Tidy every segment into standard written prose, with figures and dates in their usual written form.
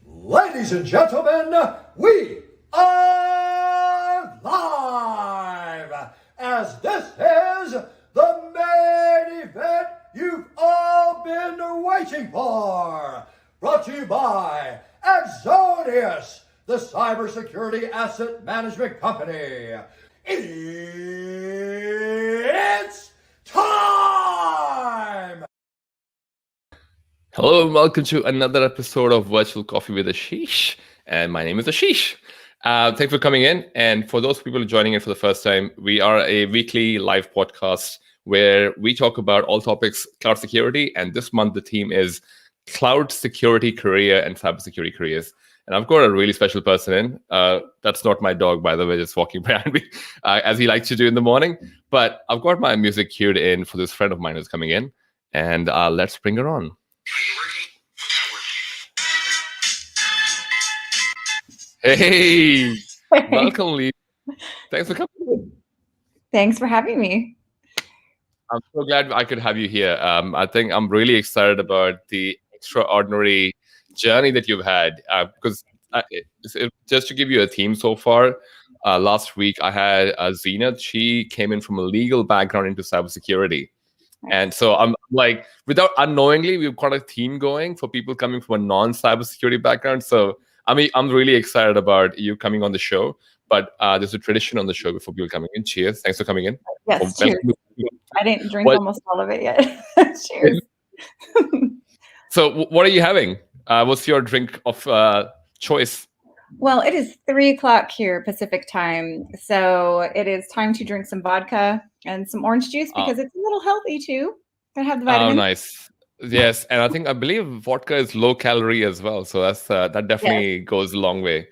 Ladies and gentlemen, we are live as this is the main event you've all been waiting for. Brought to you by Exonius, the cybersecurity asset management company. It's time! Hello and welcome to another episode of Virtual Coffee with Ashish. And my name is Ashish. Thanks for coming in. And for those people joining in for the first time, we are a weekly live podcast where we talk about all topics cloud security. And this month, the theme is Cloud Security Career and Cybersecurity Careers. And I've got a really special person in. That's not my dog, by the way, just walking behind me, as he likes to do in the morning. But I've got my music cued in for this friend of mine who's coming in. And let's bring her on. Hey, welcome, Lee. Thanks for coming. Thanks for having me. I'm so glad I could have you here. I think I'm really excited about the extraordinary journey that you've had. Because just to give you a theme so far, last week I had Zenith. She came in from a legal background into cybersecurity. And so I'm like, without unknowingly, we've got a theme going for people coming from a non-cybersecurity background. So I mean, I'm really excited about you coming on the show. But there's a tradition on the show before people coming in. Cheers! Thanks for coming in. Yes, cheers. I didn't drink almost all of it yet. Cheers. So, what are you having? What's your drink of choice? Well, it is 3:00 here Pacific time, so it is time to drink some vodka and some orange juice because it's a little healthy too. Gonna have the vitamins. Oh, nice. Yes, and I believe vodka is low calorie as well, so that definitely goes a long way.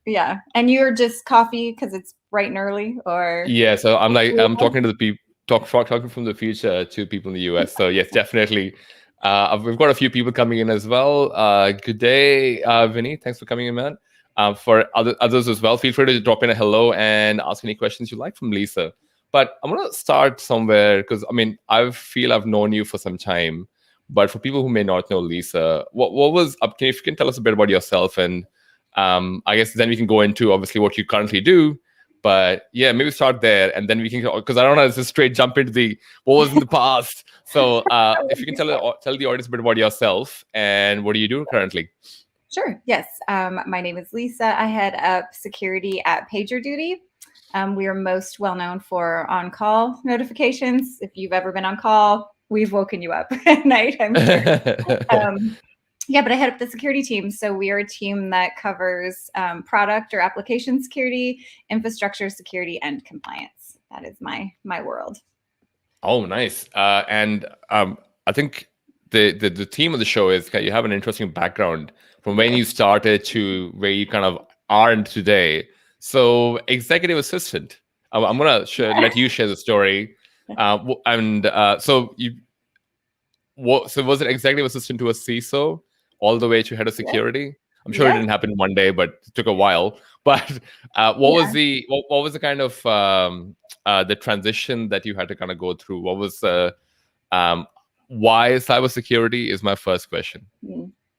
Yeah, and you're just coffee because it's bright and early, or yeah. So I'm talking to the people, talking from the future to people in the US. So yes, definitely. We've got a few people coming in as well. Good day, Vinny. Thanks for coming in, man. For others as well, feel free to drop in a hello and ask any questions you like from Lisa. But I'm gonna start somewhere because I feel I've known you for some time. But for people who may not know Lisa, what was up? If you can tell us a bit about yourself, and I guess then we can go into obviously what you currently do. But yeah, maybe start there, and then we can, because I don't know, just straight jump into the what was in the past. So if you can tell the audience a bit about yourself and what do you do currently? Sure. Yes. My name is Lisa. I head up security at PagerDuty. We are most well known for on-call notifications. If you've ever been on call, we've woken you up at night, I'm sure. Yeah, but I head up the security team. So we are a team that covers product or application security, infrastructure security, and compliance. That is my world. Oh, nice. And I think the theme of the show is you have an interesting background from when you started to where you kind of are today. So executive assistant. I'm going to let you share the story. So was it executive assistant to a CISO all the way to head of security? I'm sure it didn't happen one day, but it took a while. But what was the kind of the transition that you had to kind of go through? What was why cybersecurity is my first question.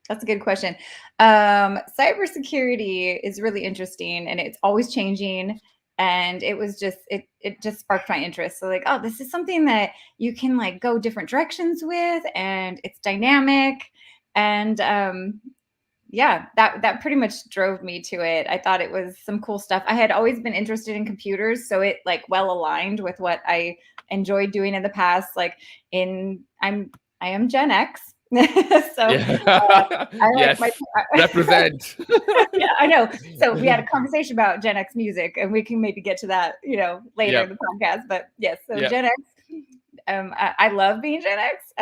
That's a good question. Cybersecurity is really interesting, and it's always changing. And it was just, it just sparked my interest. So like, oh, this is something that you can like go different directions with, and it's dynamic. And yeah, that pretty much drove me to it. I thought it was some cool stuff. I had always been interested in computers, so it like well aligned with what I enjoyed doing in the past. Like I am Gen X. So Yeah. I like Yes. my Represent. yeah, I know. So we had a conversation about Gen X music, and we can maybe get to that, later Yep. in the podcast. But yes, so Yep. Gen X. I love being Gen X.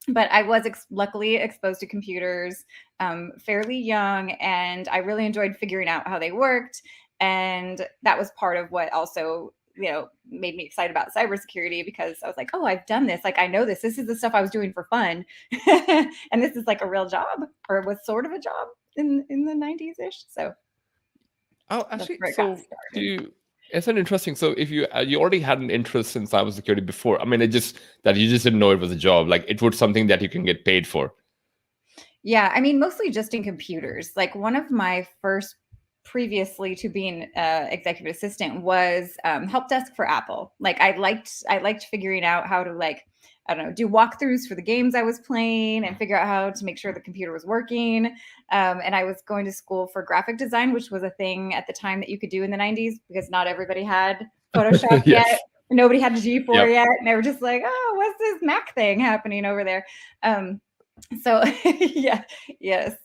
But I was luckily exposed to computers fairly young, and I really enjoyed figuring out how they worked. And that was part of what also, made me excited about cybersecurity, because I was like, oh, I've done this. Like, I know this. This is the stuff I was doing for fun. And this is like a real job, or was sort of a job in the 90s ish. So Oh, that's actually, where it so got started. it's an interesting. So if you already had an interest in cybersecurity before, I mean, it just that you just didn't know it was a job. Like it was something that you can get paid for. Yeah, I mean, mostly just in computers. Like one of my first, previously to being executive assistant, was help desk for Apple. Like I liked figuring out how to, like, I don't know, do walkthroughs for the games I was playing and figure out how to make sure the computer was working. And I was going to school for graphic design, which was a thing at the time that you could do in the 90s, because not everybody had Photoshop Yes. yet. Nobody had G4 Yep. yet. And they were just like, oh, what's this Mac thing happening over there? So yeah, yes.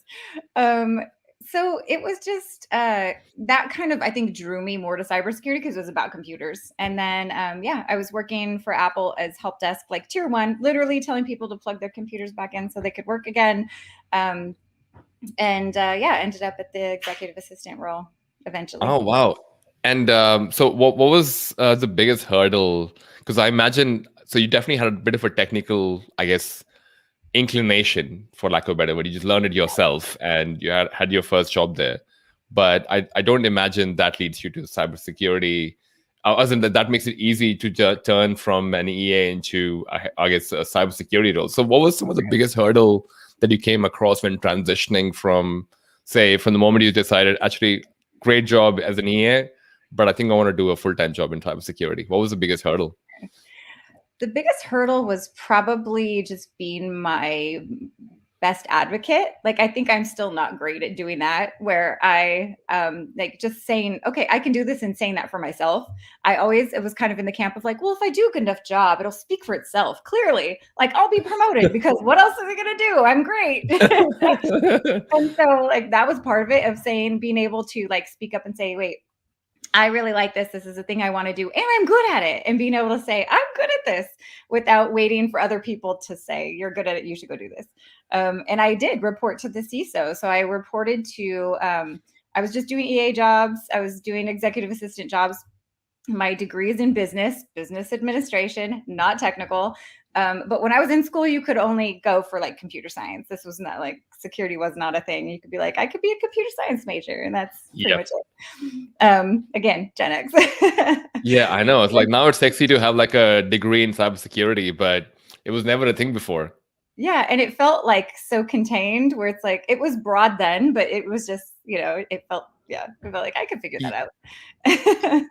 So it was just that kind of, I think, drew me more to cybersecurity, because it was about computers. And then I was working for Apple as help desk, like tier 1, literally telling people to plug their computers back in so they could work again. Ended up at the executive assistant role eventually. Oh, wow. And so what was the biggest hurdle? Because I imagine, so you definitely had a bit of a technical, I guess, inclination, for lack of a better word. You just learned it yourself, and you had your first job there. But I don't imagine that leads you to cybersecurity. As in that makes it easy to turn from an EA into, I guess, a cybersecurity role. So what was some of the biggest hurdle that you came across when transitioning from the moment you decided, actually, great job as an EA, but I think I want to do a full-time job in cybersecurity? What was the biggest hurdle? The biggest hurdle was probably just being my best advocate. Like, I think I'm still not great at doing that, where I like just saying, okay, I can do this, and saying that for myself. It was kind of in the camp of like, well, if I do a good enough job, it'll speak for itself. Clearly, like, I'll be promoted, because what else is it going to do? I'm great. And so, like, that was part of it, of being able to, like, speak up and say, wait, I really like this. This is a thing I want to do, and I'm good at it. And being able to say, I'm good at this, without waiting for other people to say, you're good at it, you should go do this. And I did report to the CISO. So I reported to, I was just doing EA jobs. I was doing executive assistant jobs. My degree is in business administration, not technical. But when I was in school, you could only go for, like, computer science. This was not, like, security was not a thing. You could be like, I could be a computer science major, and that's pretty much it. Again, Gen X. Yeah, I know. It's like, now it's sexy to have like a degree in cybersecurity, but it was never a thing before. Yeah, and it felt like so contained, where it's like, it was broad then, but it was just, it felt like I could figure that out.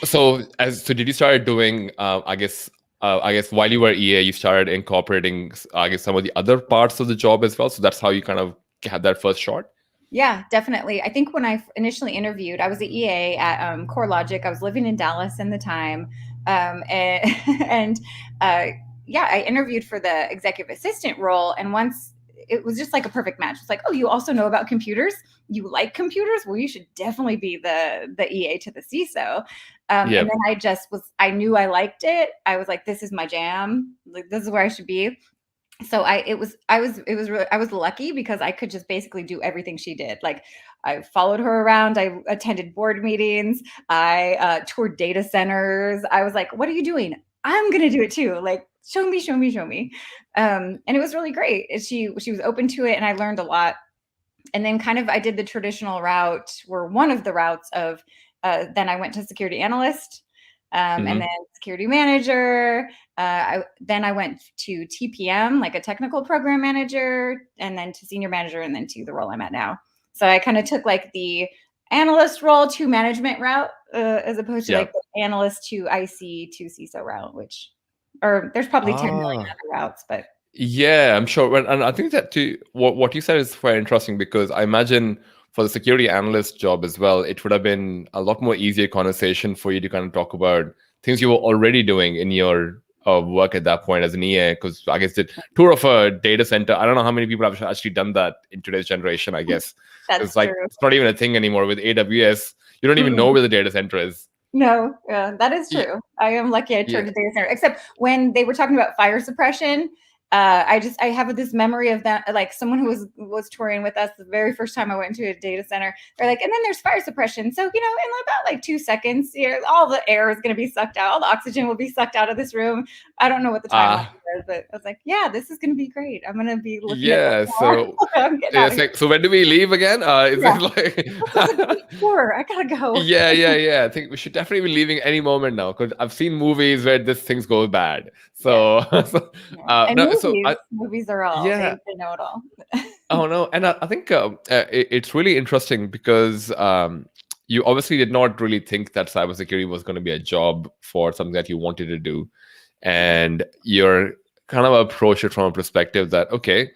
So did you start doing, I guess while you were EA, you started incorporating, I guess, some of the other parts of the job as well. So that's how you kind of had that first shot. Yeah, definitely. I think when I initially interviewed, I was an EA at CoreLogic. I was living in Dallas in the time. I interviewed for the executive assistant role. And once, it was just like a perfect match. It's like, oh, you also know about computers? You like computers? Well, you should definitely be the EA to the CISO. And then I knew I liked it. I was like, this is my jam. Like, this is where I should be. So I was lucky, because I could just basically do everything she did. Like, I followed her around. I attended board meetings. I toured data centers. I was like, what are you doing? I'm going to do it too. Like, show me. And it was really great. She was open to it, and I learned a lot. And then kind of, I did the traditional route, or one of the routes of, then I went to security analyst. And then security manager. Then I went to TPM, like a technical program manager, and then to senior manager, and then to the role I'm at now. So I kind of took, like, the analyst role to management route, as opposed to like the analyst to IC to CISO route, or there's probably 10 million other routes, but. Yeah, I'm sure. And I think that too, what you said is very interesting, because I imagine for the security analyst job as well, it would have been a lot more easier conversation for you to kind of talk about things you were already doing in your work at that point as an EA, because I guess the tour of a data center, I don't know how many people have actually done that in today's generation, I guess. That's It's like, true. it's not even a thing anymore with AWS. You don't even know where the data center is. No, that is Yeah. true. I am lucky I toured Yeah. a data center, except when they were talking about fire suppression. I have this memory of that, like someone who was touring with us the very first time I went into a data center. They're like, and then there's fire suppression. So, in about like 2 seconds, all the air is going to be sucked out. All the oxygen will be sucked out of this room. I don't know what the timeline was, but I was like, yeah, this is going to be great. I'm going to be looking at so I'm getting out of here. like, so when do we leave again? Is Yeah. it like This is a great tour. I gotta go. Yeah. I think we should definitely be leaving any moment now, because I've seen movies where things go bad. So, And no, movies, so movies are all yeah. they know it all. Oh no, and I think it's really interesting because you obviously did not really think that cybersecurity was going to be a job for something that you wanted to do, and you're kind of approach it from a perspective that, okay,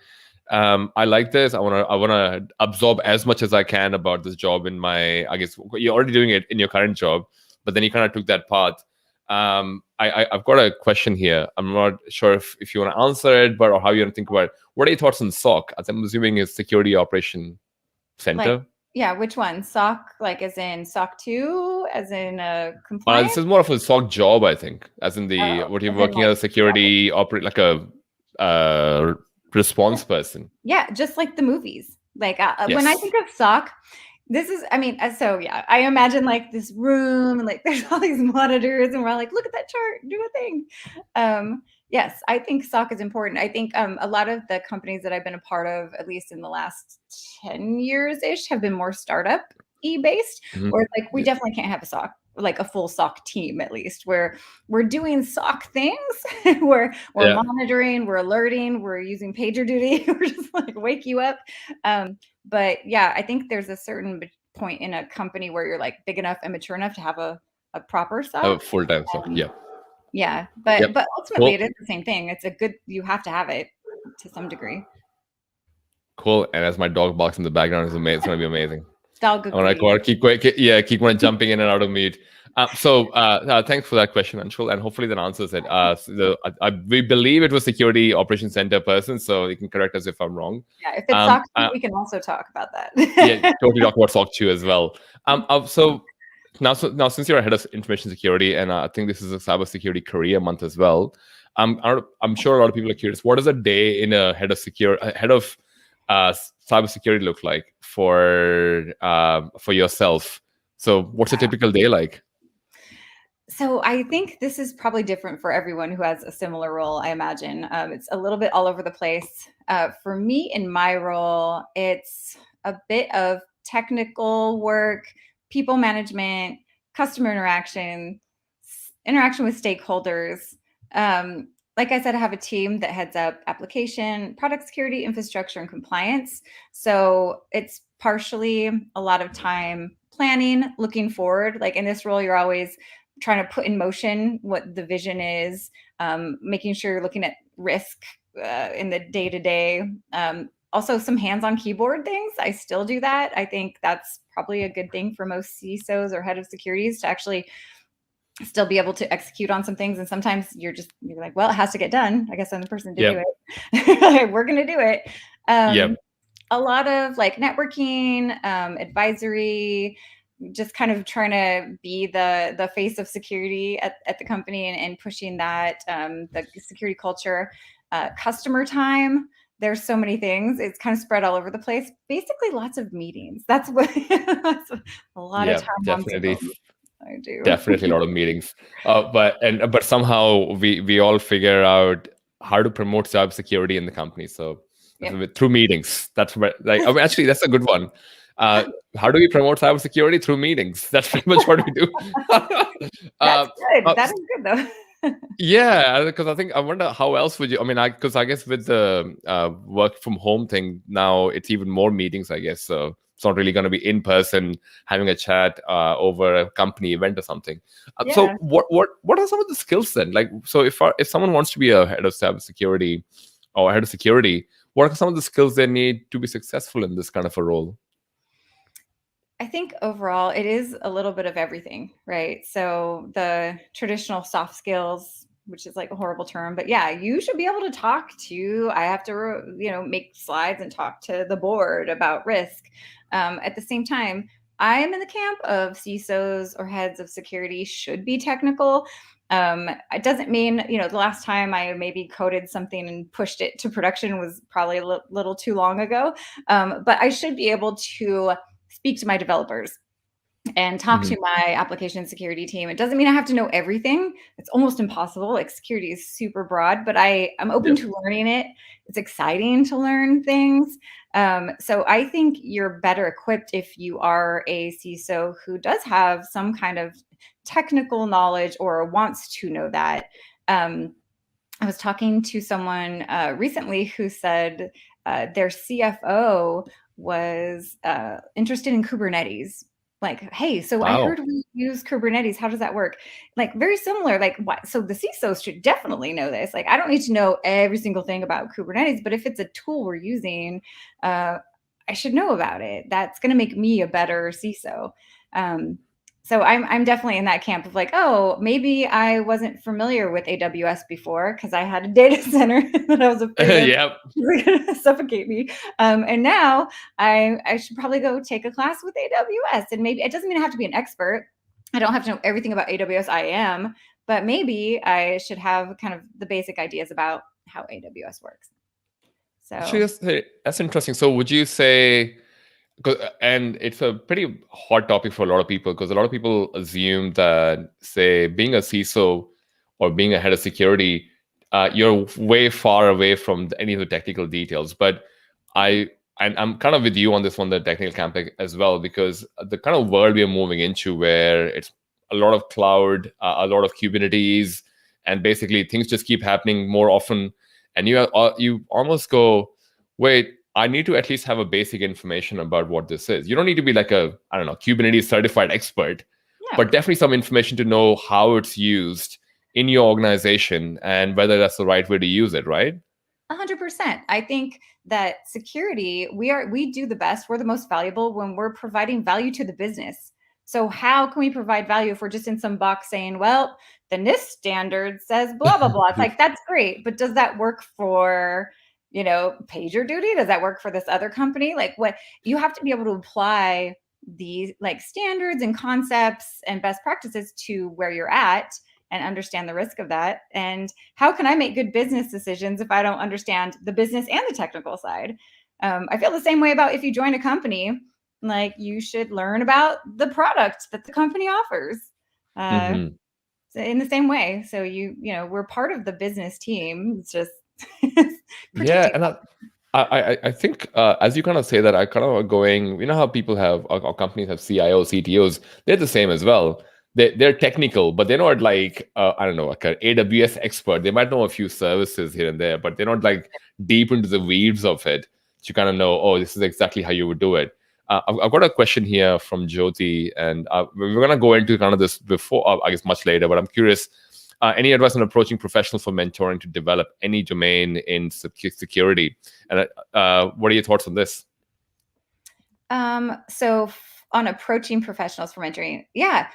I like this. I wanna absorb as much as I can about this job in my. I guess you're already doing it in your current job, but then you kind of took that path. I've got a question here. I'm not sure if you want to answer it, or how you want to think about it. What are your thoughts on SOC? As I'm assuming is Security Operation Center. Yeah, which one? SOC, like as in SOC 2, as in compliance? This is more of a SOC job, I think, as in the what you're working as a security like a response person. Yeah, just like the movies. Like when I think of SOC, this is, so yeah, I imagine like this room and like there's all these monitors and we're all like, look at that chart, do a thing. Yes, I think SOC is important. I think a lot of the companies that I've been a part of, at least in the last 10 years-ish, have been more startup-y based, where it's like, we definitely can't have a SOC, like a full SOC team, at least, where we're doing SOC things, where we're monitoring, we're alerting, we're using PagerDuty, we're just like wake you up. But yeah, I think there's a certain point in a company where you're like big enough and mature enough to have a proper SOC. A full-time SOC, Yeah, but ultimately it is the same thing. It's you have to have it to some degree. Cool. And as my dog barks in the background, it's amazing. It's going to be amazing. Dog. I want to keep on jumping in and out of mute. So thanks for that question, Anshul, and hopefully that answers it. We believe it was Security Operations Center person, so you can correct us if I'm wrong. Yeah, if it's SOC 2, we can also talk about that. Yeah, totally talk about SOC 2 as well. So now since you're head of information security, and I think this is a Cybersecurity Career month as well, I'm sure a lot of people are curious. What does a day in a head of cybersecurity look like for yourself? So what's a typical day like? So I think this is probably different for everyone who has a similar role, I imagine. It's a little bit all over the place. For me, in my role, it's a bit of technical work, people management, customer interaction with stakeholders. Like I said, I have a team that heads up application, product security, infrastructure, and compliance. So it's partially a lot of time planning, looking forward. Like in this role, you're always trying to put in motion what the vision is, making sure you're looking at risk in the day-to-day. Also some hands-on keyboard things. I still do that. I think that's probably a good thing for most CISOs or head of securities to actually still be able to execute on some things. And sometimes you're like, well, it has to get done. I guess I'm the person to do it. We're going to do it. A lot of like networking, advisory, just kind of trying to be the face of security at the company and pushing that, the security culture, customer time. There's so many things. It's kind of spread all over the place. Basically, lots of meetings. That's what that's a lot of time. Definitely. I do. Definitely a lot of meetings. But somehow we all figure out how to promote cybersecurity in the company. So through meetings. That's where, actually that's a good one. How do we promote cybersecurity? Through meetings. That's pretty much what we do. That's good. That is good though. Yeah, because I wonder how else would you? Because I guess with the work from home thing now, it's even more meetings. I guess so. It's not really going to be in person having a chat over a company event or something. So what are some of the skills then? Like, so if someone wants to be a head of cybersecurity or head of security, what are some of the skills they need to be successful in this kind of a role? I think overall it is a little bit of everything, right? So the traditional soft skills, which is like a horrible term, but yeah, you should be able to talk to, I have to, make slides and talk to the board about risk. At the same time, I am in the camp of CISOs or heads of security should be technical. It doesn't mean, the last time I maybe coded something and pushed it to production was probably a little too long ago. But I should be able to speak to my developers and talk to my application security team. It doesn't mean I have to know everything. It's almost impossible. Like security is super broad, but I'm open Yep. to learning it. It's exciting to learn things. So I think you're better equipped if you are a CISO who does have some kind of technical knowledge or wants to know that. I was talking to someone recently who said their CFO was interested in Kubernetes. Like, hey, so I heard Wow. we use Kubernetes. How does that work? Like, very similar. Like, what? So the CISOs should definitely know this. Like, I don't need to know every single thing about Kubernetes, but if it's a tool we're using, I should know about it. That's going to make me a better CISO. Um, so I'm definitely in that camp of like, oh, maybe I wasn't familiar with AWS before because I had a data center that I was afraid of Yep. was going to suffocate me. And now I should probably go take a class with AWS. And maybe it doesn't mean I have to be an expert. I don't have to know everything about AWS. I am, but maybe I should have kind of the basic ideas about how AWS works. Actually, So that's interesting. So would you say, and it's a pretty hot topic for a lot of people, because a lot of people assume that, say, being a CISO or being a head of security, you're way far away from any of the technical details. But I'm kind of with you on this one, the technical camp as well, because the kind of world we are moving into, where it's a lot of cloud, a lot of Kubernetes, and basically things just keep happening more often, and you almost go, wait, I need to at least have a basic information about what this is. You don't need to be like I don't know, Kubernetes certified expert, yeah, but definitely some information to know how it's used in your organization and whether that's the right way to use it, right? 100%. I think that security, we do the best, we're the most valuable when we're providing value to the business. So how can we provide value if we're just in some box saying, well, the NIST standard says blah blah blah? It's like that's great, but does that work for, PagerDuty? Does that work for this other company? Like what you have to be able to apply these like standards and concepts and best practices to where you're at and understand the risk of that. And how can I make good business decisions if I don't understand the business and the technical side? I feel the same way about if you join a company, like you should learn about the product that the company offers. Uh, Hmm. so in the same way. So we're part of the business team. It's just it's Yeah, protecting. and I think as you kind of say that, I kind of going, you know how people have, or companies have CIOs, CTOs, they're the same as well. They're technical, but they're not like I don't know, like an AWS expert. They might know a few services here and there, but they're not like deep into the weeds of it. You kind of know, oh, this is exactly how you would do it. I've got a question here from Jyoti, and we're gonna go into kind of this before, I guess, much later. But I'm curious, any advice on approaching professionals for mentoring to develop any domain in security? And what are your thoughts on this? On approaching professionals for mentoring, yeah.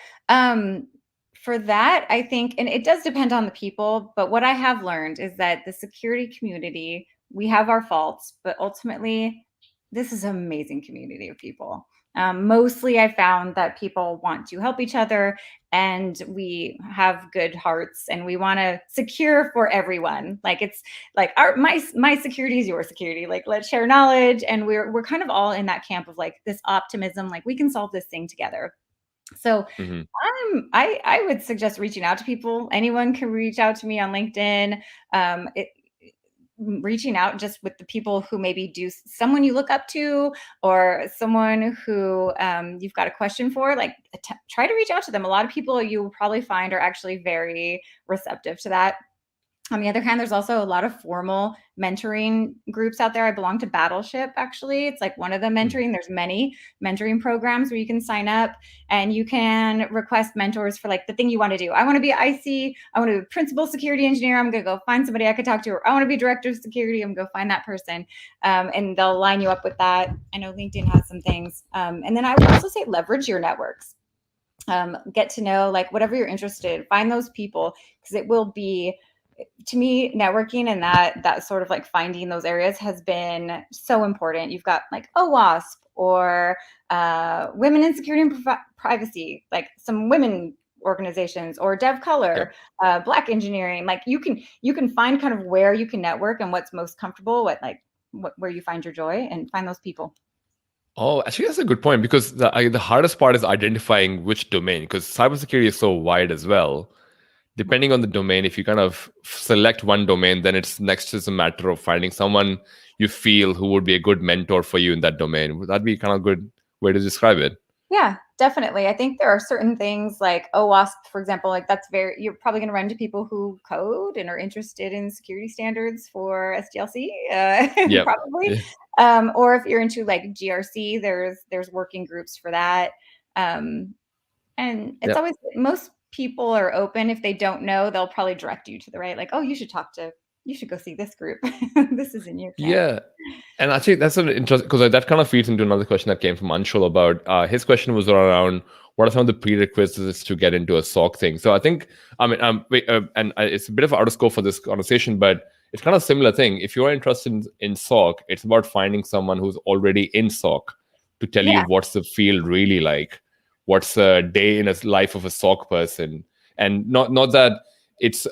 For that, I think, and it does depend on the people, but what I have learned is that the security community, we have our faults, but ultimately, this is an amazing community of people. Mostly, I found that people want to help each other and we have good hearts and we want to secure for everyone. Like it's like my security is your security. Like let's share knowledge, and we're kind of all in that camp of like this optimism. Like we can solve this thing together. So Hmm. I would suggest reaching out to people. Anyone can reach out to me on LinkedIn. Reaching out just with the people who maybe do someone you look up to or someone who you've got a question for, like try to reach out to them. A lot of people you will probably find are actually very receptive to that. On the other hand, there's also a lot of formal mentoring groups out there. I belong to Battleship, actually. It's like one of the mentoring. There's many mentoring programs where you can sign up and you can request mentors for like the thing you want to do. I want to be IC. I want to be principal security engineer. I'm going to go find somebody I could talk to. Or I want to be director of security. I'm going to go find that person. And they'll line you up with that. I know LinkedIn has some things. And then I would also say leverage your networks. Get to know like whatever you're interested in. Find those people, because it will be, to me, networking and that sort of like finding those areas has been so important. You've got like OWASP or Women in Security and Privacy, like some women organizations, or Dev Color, Black Engineering. Like you can find kind of where you can network and what's most comfortable, where you find your joy, and find those people. Oh, actually, that's a good point, because the hardest part is identifying which domain, because cybersecurity is so wide as well. Depending on the domain, if you kind of select one domain, then it's next is a matter of finding someone you feel who would be a good mentor for you in that domain. Would that be kind of a good way to describe it? Yeah, definitely. I think there are certain things like OWASP, for example, like you're probably going to run into people who code and are interested in security standards for SDLC, probably. Yeah. Or if you're into like GRC, there's working groups for that. And it's always, most people are open. If they don't know, they'll probably direct you to the right, like, oh, you should go see this group. This is in your camp. Yeah. And actually, that's an interesting, because that kind of feeds into another question that came from Anshul about, his question was around what are some of the prerequisites to get into a SOC thing. So I think, and it's a bit of out of scope for this conversation, but it's kind of a similar thing. If you're interested in SOC, it's about finding someone who's already in SOC to tell you what's the field really like, what's a day in a life of a SOC person. And not that it's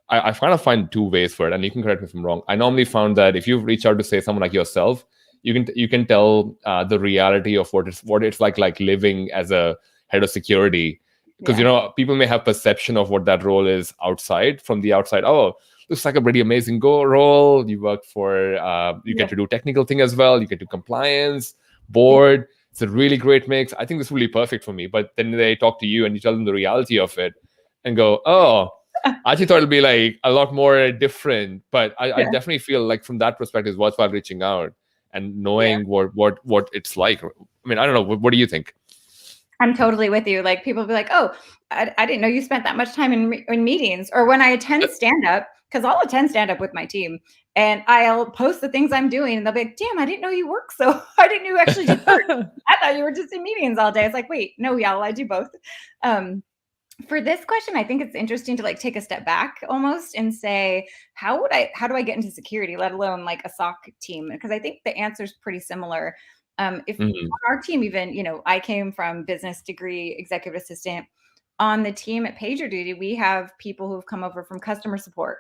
I kind of find two ways for it, and you can correct me if I'm wrong. I normally found that if you reach out to, say, someone like yourself, you can tell the reality of what it's like living as a head of security, because people may have perception of what that role is from the outside. Oh, looks like a pretty amazing role. You work for you get to do technical thing as well. You get to do compliance, board. It's a really great mix. I think this will be perfect for me. But then they talk to you and you tell them the reality of it and go, oh, I actually thought it'd be like a lot more different. But I definitely feel like from that perspective, it's worthwhile reaching out and knowing what it's like. I mean, I don't know. What do you think? I'm totally with you. Like, people be like, oh, I didn't know you spent that much time in meetings. Or when I attend stand-up, because I'll attend stand-up with my team, and I'll post the things I'm doing, and they'll be like, damn, I didn't know you work. So I didn't know you actually did work. I thought you were just in meetings all day. It's like, wait, no, y'all, I do both. For this question, I think it's interesting to like take a step back almost and say, how do I get into security, let alone like a SOC team? Because I think the answer is pretty similar. If on our team, even, I came from business degree, executive assistant. On the team at PagerDuty, we have people who've come over from customer support,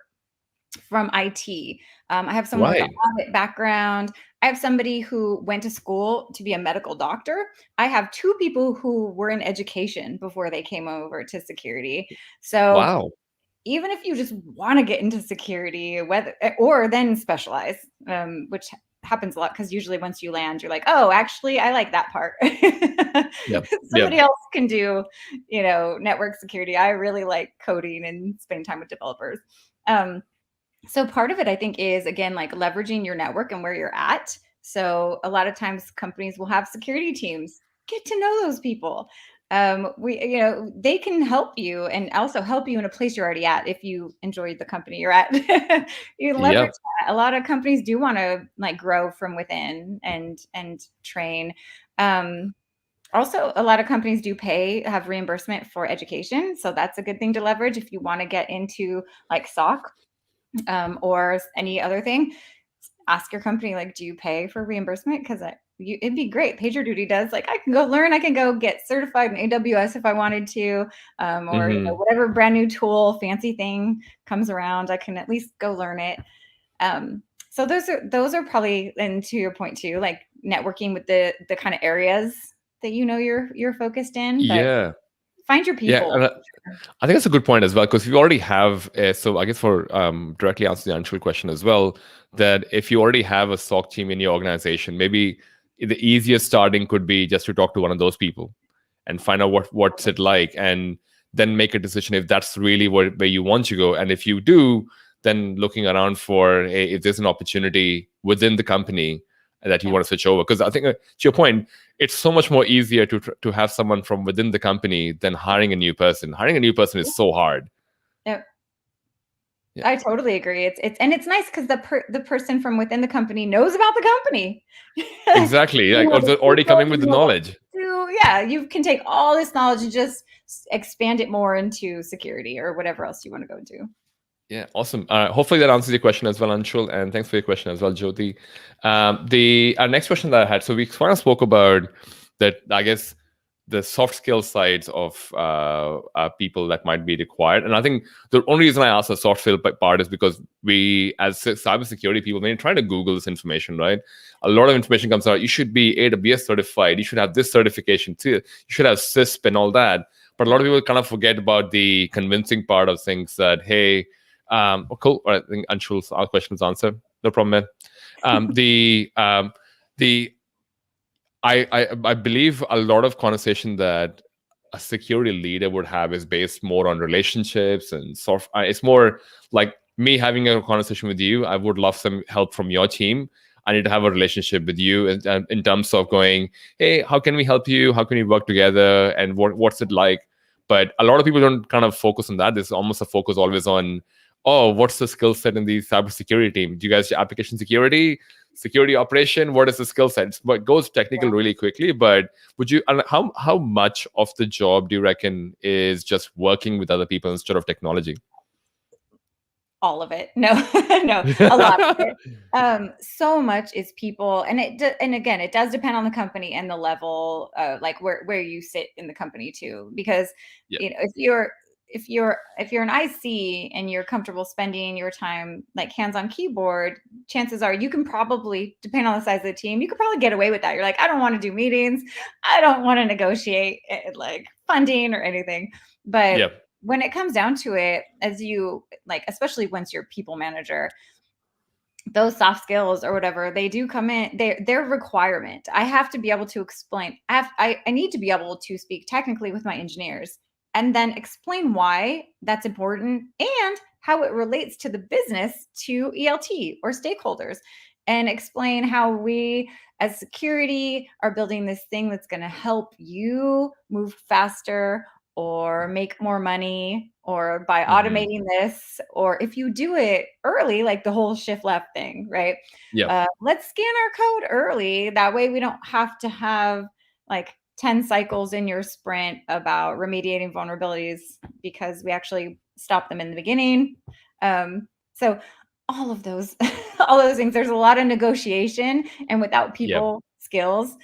from IT. I have someone with an audit background. I have somebody who went to school to be a medical doctor. I have two people who were in education before they came over to security. So even if you just want to get into security, or then specialize, which happens a lot, because usually once you land, you're like, oh, actually, I like that part. Somebody else can do, network security. I really like coding and spending time with developers. So part of it, I think, is, again, like leveraging your network and where you're at. So a lot of times companies will have security teams. Get to know those people. They can help you, and also help you in a place you're already at. If you enjoy the company you're at, you leverage that. A lot of companies do want to like grow from within and train. Also, a lot of companies do have reimbursement for education. So that's a good thing to leverage if you want to get into like SOC or any other thing. Ask your company, like, do you pay for reimbursement? Because it'd be great. PagerDuty does. Like, I can go learn. I can go get certified in AWS if I wanted to, or whatever brand new tool, fancy thing comes around, I can at least go learn it. So those are probably, and to your point too, like networking with the kind of areas that you're focused in. But find your people. Yeah, I think that's a good point as well, because you already have. So I guess for directly answer the actual question as well, that if you already have a SOC team in your organization, maybe the easiest starting could be just to talk to one of those people and find out what's it like, and then make a decision if that's really where you want to go. And if you do, then looking around for if there's an opportunity within the company that you want to switch over. Because I think, to your point, it's so much more easier to have someone from within the company than hiring a new person. Hiring a new person is so hard. Yep. I totally agree. It's nice because the person from within the company knows about the company. Exactly. Or they're already coming with the knowledge. Yeah, you can take all this knowledge and just expand it more into security or whatever else you want to go into. Yeah, awesome. Hopefully that answers your question as well, Anshul, and thanks for your question as well, Jyoti. Our next question that I had, so we kind of spoke about that, I guess, the soft skill sides of people that might be required. And I think the only reason I asked the soft skill part is because we, as cybersecurity people, when you're trying to Google this information, right? A lot of information comes out. You should be AWS certified. You should have this certification too. You should have CISP and all that. But a lot of people kind of forget about the convincing part of things that, hey, cool. I think Anshul's question is answered. No problem, man. I believe a lot of conversation that a security leader would have is based more on relationships and soft. It's more like me having a conversation with you. I would love some help from your team. I need to have a relationship with you in terms of going, hey, how can we help you? How can we work together? And what's it like? But a lot of people don't kind of focus on that. There's almost a focus always on, oh, what's the skill set in the cybersecurity team? Do you guys do application security operation? What is the skill set? But it goes technical really quickly. But would you, how much of the job do you reckon is just working with other people instead of technology? All of it. No, no, a lot of it. So much is people, and again, it does depend on the company and the level, like where you sit in the company too. Because you know, if you're an IC and you're comfortable spending your time like hands on keyboard, chances are you can probably, depending on the size of the team, you could probably get away with that. You're like, I don't want to do meetings. I don't want to negotiate like funding or anything. But when it comes down to it, as you like, especially once you're people manager, those soft skills or whatever, they do come in, they're requirement. I have to be able to explain. I need to be able to speak technically with my engineers and then explain why that's important and how it relates to the business, to ELT or stakeholders, and explain how we as security are building this thing that's going to help you move faster or make more money, or by automating this, or if you do it early, like the whole shift left thing, right? Let's scan our code early. That way we don't have to have like 10 cycles in your sprint about remediating vulnerabilities because we actually stop them in the beginning. So all of those, all those things, there's a lot of negotiation, and without people skills,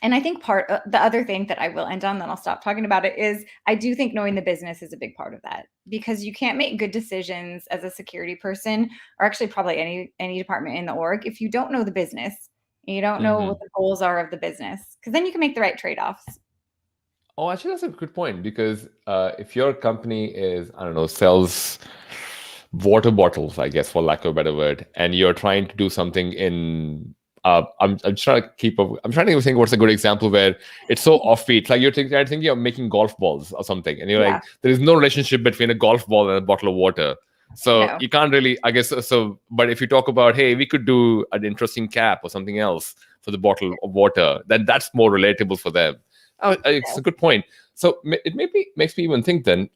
and I think the other thing that I will end on, then I'll stop talking about it, is I do think knowing the business is a big part of that, because you can't make good decisions as a security person, or actually probably any department in the org, if you don't know the business, and you don't know what the goals are of the business, because then you can make the right trade-offs. Oh, actually, that's a good point, because if your company is, I don't know, sells water bottles, I guess, for lack of a better word, and you're trying to do something in I'm trying to keep up. I'm trying to think what's a good example where it's so offbeat. Like you're thinking of making golf balls or something, and you're like, there is no relationship between a golf ball and a bottle of water. So you can't really, I guess. So, but if you talk about, hey, we could do an interesting cap or something else for the bottle of water, then that's more relatable for them. It's a good point. So it maybe makes me even think then.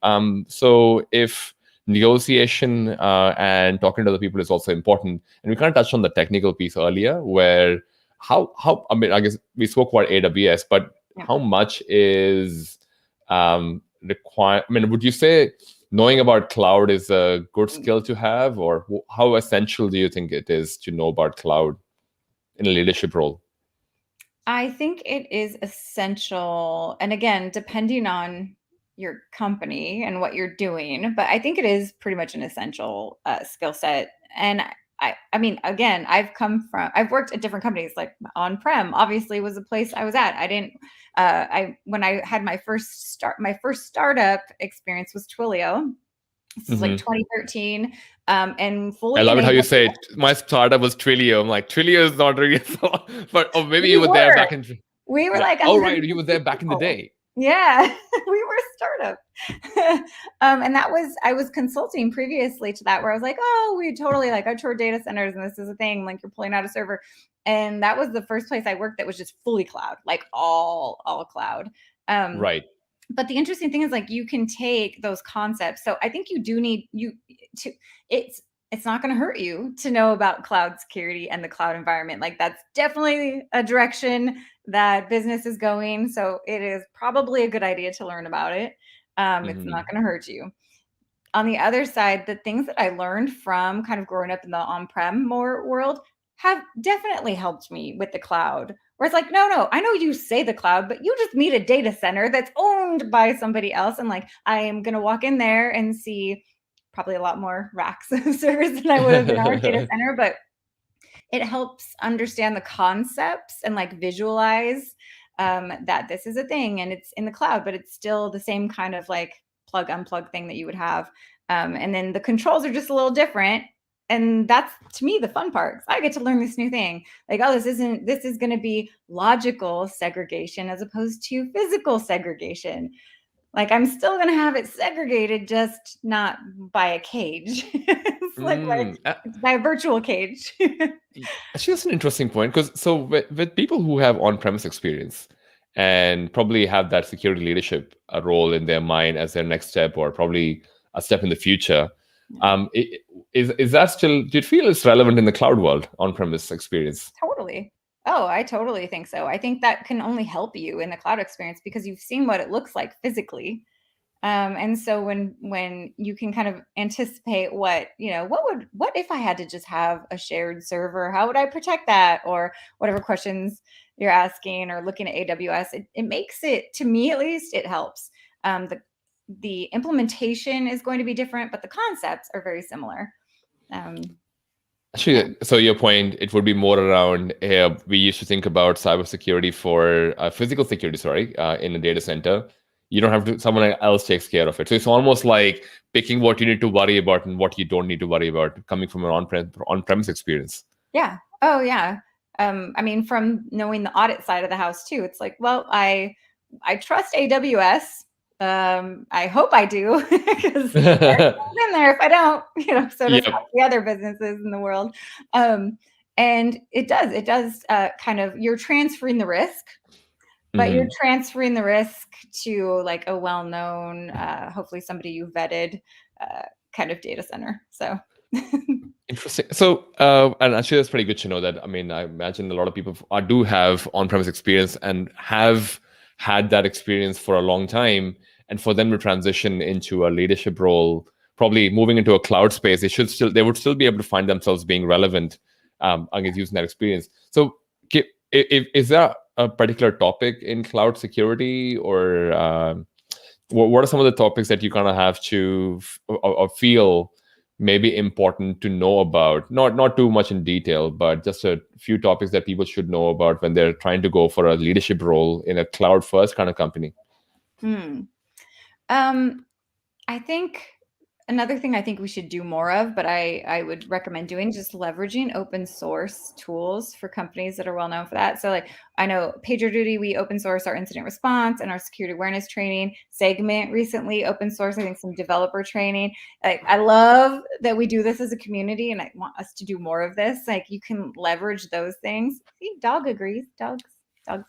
So if negotiation and talking to other people is also important, and we kind of touched on the technical piece earlier, where how I mean, I guess we spoke about AWS, but how much is required? I mean, would you say knowing about cloud is a good skill to have, or how essential do you think it is to know about cloud in a leadership role? I think it is essential, and again, depending on your company and what you're doing, but I think it is pretty much an essential skill set. And I mean, again, I've worked at different companies, like on-prem obviously was a place I was at. I didn't, when I had my first startup experience was Twilio. This is like 2013. And fully. I love it how you say it. My startup was Twilio. I'm like, Twilio is not really, but maybe you were there back in. We were like, oh right, you were there back in the day. Yeah, we were a have. And I was consulting previously to that where I was like, oh, we totally like I tour data centers and this is a thing, like you're pulling out a server. And that was the first place I worked that was just fully cloud, like all cloud. Right. But the interesting thing is like you can take those concepts. So I think you do need it's not going to hurt you to know about cloud security and the cloud environment. Like that's definitely a direction that business is going. So it is probably a good idea to learn about it. It's not going to hurt you. On the other side, the things that I learned from kind of growing up in the on-prem more world have definitely helped me with the cloud. Where it's like, no, I know you say the cloud, but you just meet a data center that's owned by somebody else. And like, I am going to walk in there and see probably a lot more racks of servers than I would have in our data center, but it helps understand the concepts and like visualize that this is a thing and it's in the cloud, but it's still the same kind of like plug unplug thing that you would have. And then the controls are just a little different. And that's to me the fun part. I get to learn this new thing. Like, oh, this is going to be logical segregation as opposed to physical segregation. Like I'm still going to have it segregated, just not by a cage. It's it's by a virtual cage. Actually, that's an interesting point because so with people who have on-premise experience and probably have that security leadership role in their mind as their next step or probably a step in the future, is that still? Do you feel it's relevant in the cloud world, on-premise experience? Totally. Oh, I totally think so. I think that can only help you in the cloud experience because you've seen what it looks like physically. And so when you can kind of anticipate what if I had to just have a shared server, how would I protect that? Or whatever questions you're asking or looking at AWS, it makes it, to me at least, it helps. The implementation is going to be different, but the concepts are very similar. Actually, so your point, it would be more around, we used to think about cybersecurity for physical security, in a data center. You don't have to, someone else takes care of it. So it's almost like picking what you need to worry about and what you don't need to worry about coming from an on-premise experience. Yeah. Oh, yeah. I mean, from knowing the audit side of the house too, it's like, well, I trust AWS. I hope I do because in there if I don't, so does the other businesses in the world. And it does kind of, you're transferring the risk, but you're transferring the risk to like a well-known, hopefully somebody you vetted kind of data center. So interesting. So, and actually that's pretty good to know that. I mean, I imagine a lot of people do have on-premise experience and have had that experience for a long time. And for them to transition into a leadership role, probably moving into a cloud space, they would still be able to find themselves being relevant, I guess, using that experience. So, is there a particular topic in cloud security, or what are some of the topics that you kind of have to or feel maybe important to know about? Not too much in detail, but just a few topics that people should know about when they're trying to go for a leadership role in a cloud first kind of company. I think another thing I think we should do more of, but I would recommend doing, just leveraging open source tools for companies that are well known for that. So like I know PagerDuty, we open source our incident response and our security awareness training. Segment recently open source, I think, some developer training. Like I love that we do this as a community, and I want us to do more of this. Like you can leverage those things. See, dog agrees. Dog's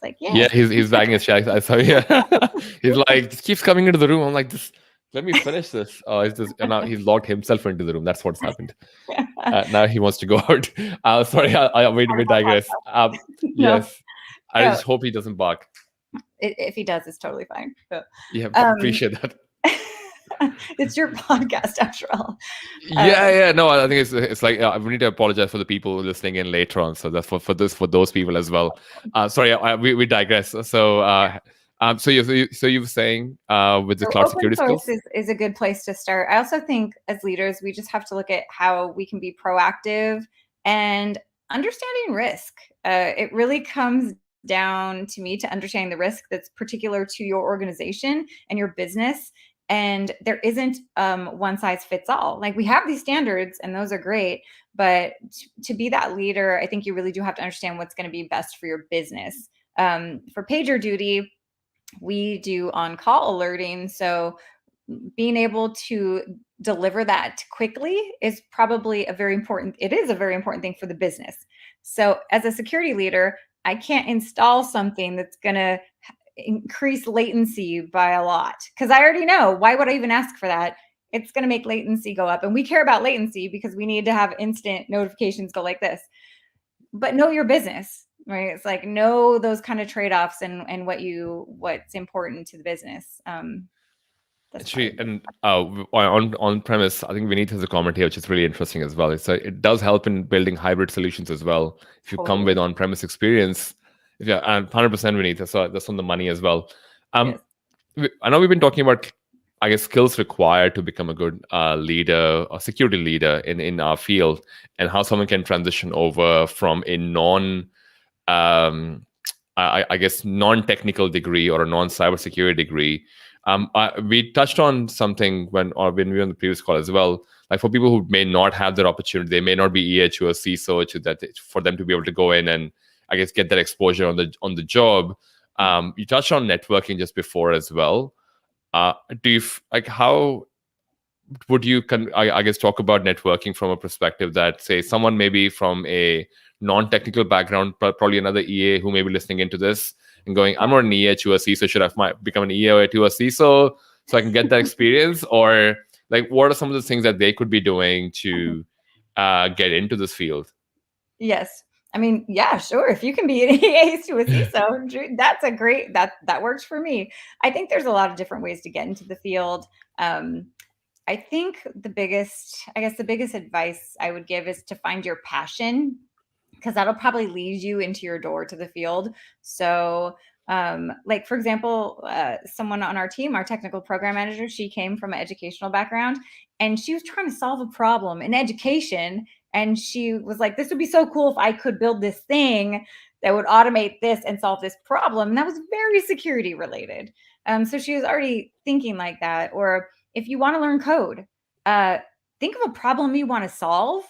like, yeah, he's bagging his check. I saw. Yeah, he's like, just keeps coming into the room. I'm like, just let me finish this. Oh, it's just, and now he's locked himself into the room. That's what's happened. Now he wants to go out. Sorry, we digress. Yes, I just hope he doesn't bark. If he does, it's totally fine. But, yeah, appreciate that. It's your podcast after all. Yeah. No, I think it's like we need to apologize for the people listening in later on. So that's for those people as well. Sorry, we digress. So you were saying with the cloud security skills is a good place to start. I also think as leaders, we just have to look at how we can be proactive and understanding risk. It really comes down to me to understanding the risk that's particular to your organization and your business. And there isn't one size fits all. Like we have these standards and those are great, but to be that leader, I think you really do have to understand what's going to be best for your business. For PagerDuty, we do on-call alerting. So being able to deliver that quickly is probably a very important thing for the business. So as a security leader, I can't install something that's going to increase latency by a lot, because I already know, why would I even ask for that? It's going to make latency go up, and we care about latency because we need to have instant notifications go like this. But know your business, right? It's like, know those kind of trade-offs and what's important to the business. Actually, and on premise, I think Vineet has a comment here, which is really interesting as well. It does help in building hybrid solutions as well. If you come with on-premise experience, and 100% Vineet, that's on the money as well. Yes. I know we've been talking about, I guess, skills required to become a good leader or security leader in our field, and how someone can transition over from a I guess, non-technical degree or a non-cybersecurity degree. We touched on something when we were on the previous call as well. Like, for people who may not have that opportunity, they may not be EH or CISO, for them to be able to go in and, I guess, get that exposure on the job. You touched on networking just before as well. How would you I guess talk about networking from a perspective that, say, someone maybe from a non-technical background, probably another EA who may be listening into this and going, I'm not an EA to a CISO, should I become an EA to a CISO so I can get that experience? Or like, what are some of the things that they could be doing to get into this field? Yes. I mean, yeah, sure. If you can be an EA to a CISO, that's a great, that works for me. I think there's a lot of different ways to get into the field. I think the biggest advice I would give is to find your passion, because that'll probably lead you into your door to the field. So like, for example, someone on our team, our technical program manager, she came from an educational background, and she was trying to solve a problem in education. And she was like, this would be so cool if I could build this thing that would automate this and solve this problem. And that was very security related. So she was already thinking like that. Or if you want to learn code, think of a problem you want to solve,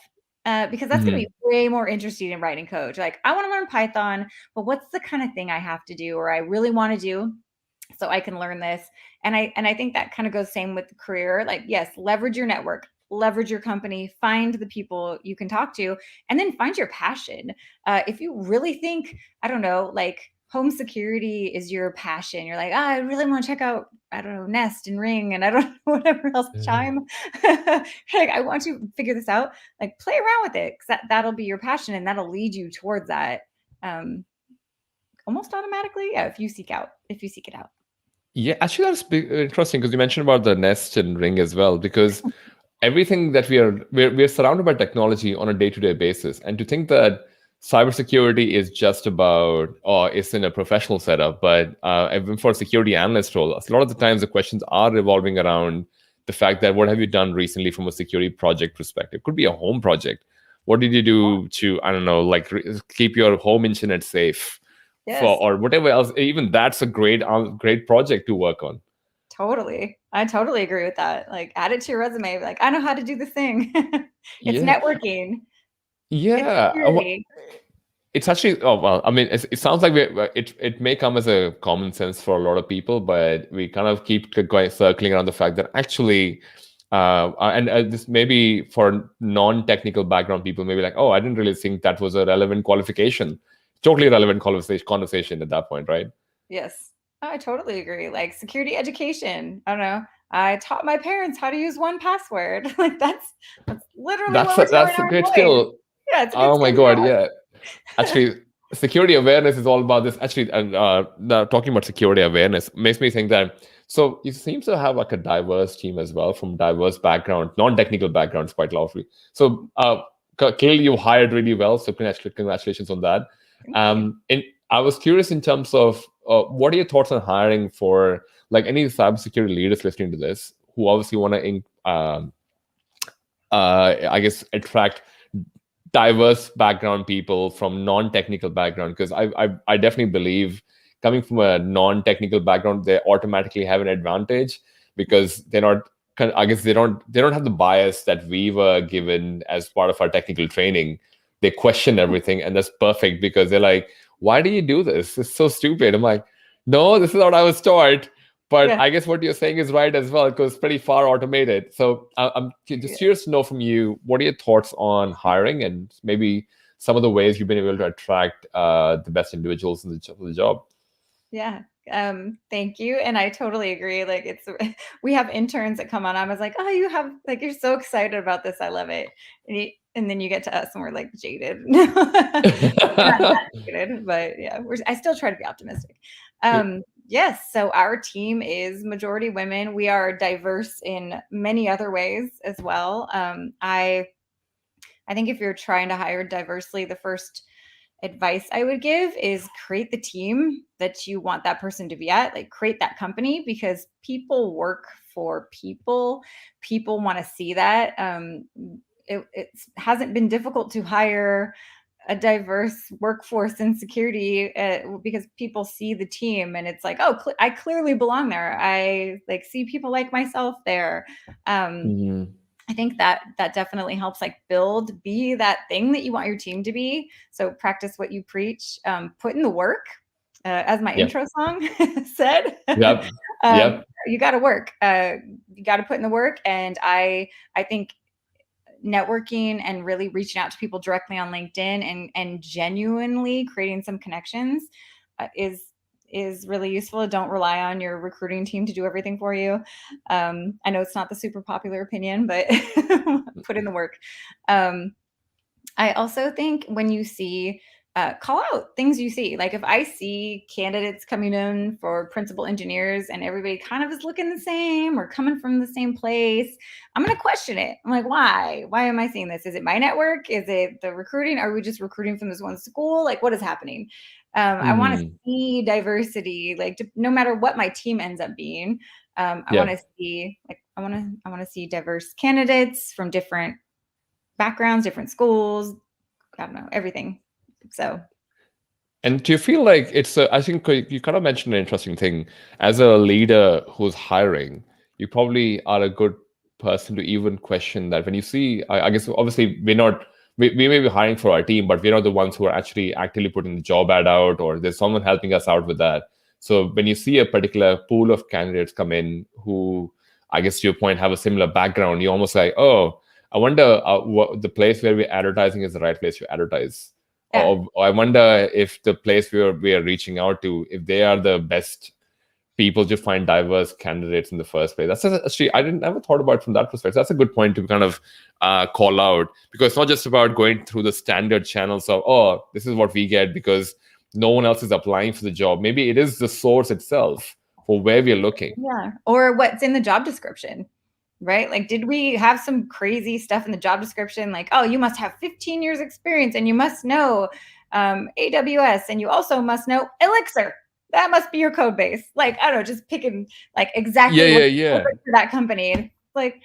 because that's going to be way more interesting in writing code. Like, I want to learn Python, but what's the kind of thing I have to do, or I really want to do, so I can learn this? And I think that kind of goes same with the career. Like, yes, leverage your network, leverage your company, find the people you can talk to, and then find your passion. If you really think, I don't know, like, home security is your passion, you're like, I really want to check out, I don't know, Nest and Ring, and I don't know, whatever else, Chime. Like, I want to figure this out. Like, play around with it, because that'll be your passion, and that'll lead you towards that almost automatically. Yeah, if you seek it out. Yeah, actually, that's interesting, because you mentioned about the Nest and Ring as well, because everything that we're surrounded by technology on a day-to-day basis, and to think that cybersecurity is just about, or it's in a professional setup, but even for a security analyst role, a lot of the times the questions are revolving around the fact that, what have you done recently from a security project perspective? Could be a home project. What did you do to, I don't know, like, keep your home internet safe? Yes. Or whatever else? Even that's a great project to work on. Totally. I totally agree with that. Like, add it to your resume. Like, I know how to do this thing. It's networking. Yeah. It's actually, I mean, it sounds like it may come as a common sense for a lot of people, but we kind of keep circling around the fact that actually, and this maybe for non-technical background people may be like, oh, I didn't really think that was a relevant qualification. Totally relevant conversation at that point, right? Yes, I totally agree. Like, security education. I don't know. I taught my parents how to use 1Password. Like, that's literally that's a great skill. Yeah, it's a good skill. My God, yeah. Actually, security awareness is all about this. Actually, and talking about security awareness makes me think that, so you seem to have like a diverse team as well, from diverse background, non-technical backgrounds, quite lovely. So clearly you hired really well. So congratulations on that. And I was curious in terms of what are your thoughts on hiring for, like, any cybersecurity leaders listening to this who obviously want to, I guess, attract diverse background people from non-technical background? Because I definitely believe, coming from a non-technical background, they automatically have an advantage, because they're not, I guess, they don't have the bias that we were given as part of our technical training. They question everything, and that's perfect, because they're like, why do you do this? It's so stupid. I'm like, No, this is what I was taught. But Yeah. I guess what you're saying is right as well, because it's pretty far automated. So I'm just curious to know from you, what are your thoughts on hiring and maybe some of the ways you've been able to attract the best individuals in the job? Yeah. Thank you. And I totally agree. Like we have interns that come on. I was like, oh, you have like, you're so excited about this. I love it. And then you get to us and we're like jaded. Not that jaded, but yeah, I still try to be optimistic. Yes. So our team is majority women. We are diverse in many other ways as well. I think if you're trying to hire diversely, the first advice I would give is create the team that you want that person to be at, like create that company, because people work for people. People want to see that. It hasn't been difficult to hire a diverse workforce in security because people see the team and it's like, oh, I clearly belong there. I like see people like myself there. Mhm. I think that definitely helps like be that thing that you want your team to be. So practice what you preach, put in the work, as my Yep. intro song said. Yep. um, Yep. you got to work. You got to put in the work. And I think networking and really reaching out to people directly on LinkedIn and genuinely creating some connections is really useful. Don't rely on your recruiting team to do everything for you. I know it's not the super popular opinion, but put in the work. I also think when you see, call out things you see. Like if I see candidates coming in for principal engineers and everybody kind of is looking the same or coming from the same place, I'm going to question it. I'm like, why? Why am I seeing this? Is it my network? Is it the recruiting? Are we just recruiting from this one school? Like what is happening? I want to Mhm. see diversity, like no matter what my team ends up being. I want to Yep. see like I want to see diverse candidates from different backgrounds, different schools, I don't know, everything. So And do you feel like I think you kind of mentioned an interesting thing. As a leader who's hiring, you probably are a good person to even question that. When you see, I guess obviously we may be hiring for our team, but we're not the ones who are actually actively putting the job ad out, or there's someone helping us out with that. So when you see a particular pool of candidates come in who, I guess to your point, have a similar background, you're almost like, oh, I wonder what the place where we're advertising is the right place to advertise. yeah. Or I wonder if the place we are reaching out to, if they are the best people to find diverse candidates in the first place. That's actually, I didn't ever thought about it from that perspective. That's a good point to kind of call out, because it's not just about going through the standard channels of, oh, this is what we get because no one else is applying for the job. Maybe it is the source itself for where we're looking. Yeah. Or what's in the job description, right? Like, did we have some crazy stuff in the job description? Like, oh, you must have 15 years experience and you must know AWS and you also must know Elixir. That must be your code base. Like, I don't know, just picking like Yeah, exactly yeah, what's yeah. perfect for that company. And like,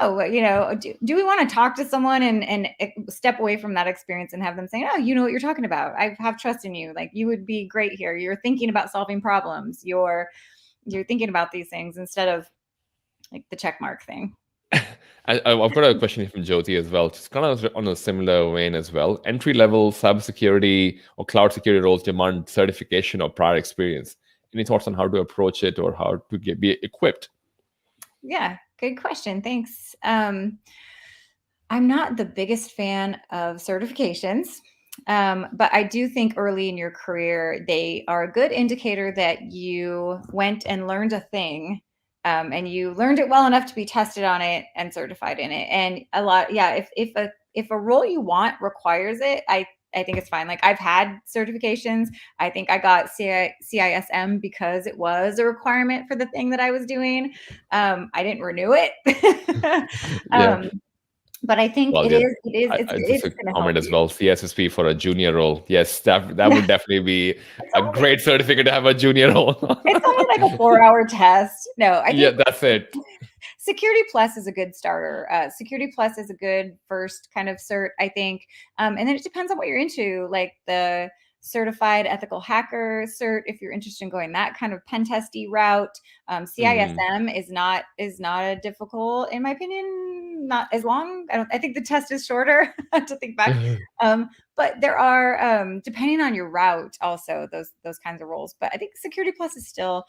no, do we want to talk to someone and step away from that experience and have them saying, oh, you know what you're talking about. I have trust in you. Like you would be great here. You're thinking about solving problems. You're thinking about these things instead of like the check mark thing. I've got a question here from Jyoti as well. It's kind of on a similar vein as well. Entry-level cybersecurity or cloud security roles demand certification or prior experience. Any thoughts on how to approach it or how to be equipped? Yeah, good question. Thanks. I'm not the biggest fan of certifications, but I do think early in your career, they are a good indicator that you went and learned a thing and you learned it well enough to be tested on it and certified in it. And a lot, yeah, if a role you want requires it, I think it's fine. Like I've had certifications. I think I got CISM because it was a requirement for the thing that I was doing. I didn't renew it. Yeah. But I think Well, yeah. it's Just a going to help comment as you. well. CSSP for a junior role. Yes, that Yeah, would definitely be it's a only great certificate to have a junior role. like a 4-hour test. No, I Yeah, think that's it. Security Plus is a good starter. Security Plus is a good first kind of cert, I think. And then it depends on what you're into, like the certified ethical hacker cert, if you're interested in going that kind of pen testy route. Mhm. CISM is not a difficult, in my opinion, not as long. I think the test is shorter to think back. But there are, depending on your route, also those kinds of roles. But I think Security Plus is still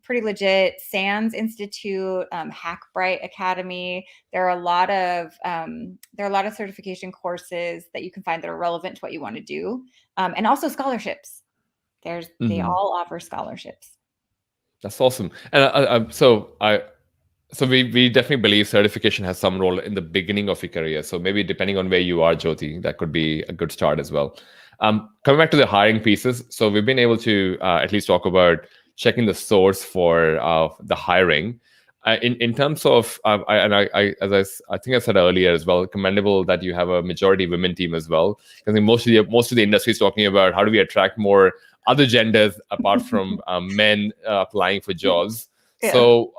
pretty legit. SANS Institute, Hackbright Academy. There are a lot of certification courses that you can find that are relevant to what you want to do, and also scholarships. They all offer scholarships. That's awesome. And so we definitely believe certification has some role in the beginning of your career. So maybe depending on where you are, Jyoti, that could be a good start as well. Coming back to the hiring pieces, so we've been able to at least talk about checking the source for the hiring. In terms of, I think I said earlier as well, commendable that you have a majority women team as well. I think most of the industry is talking about how do we attract more other genders apart from men applying for jobs. Yeah. So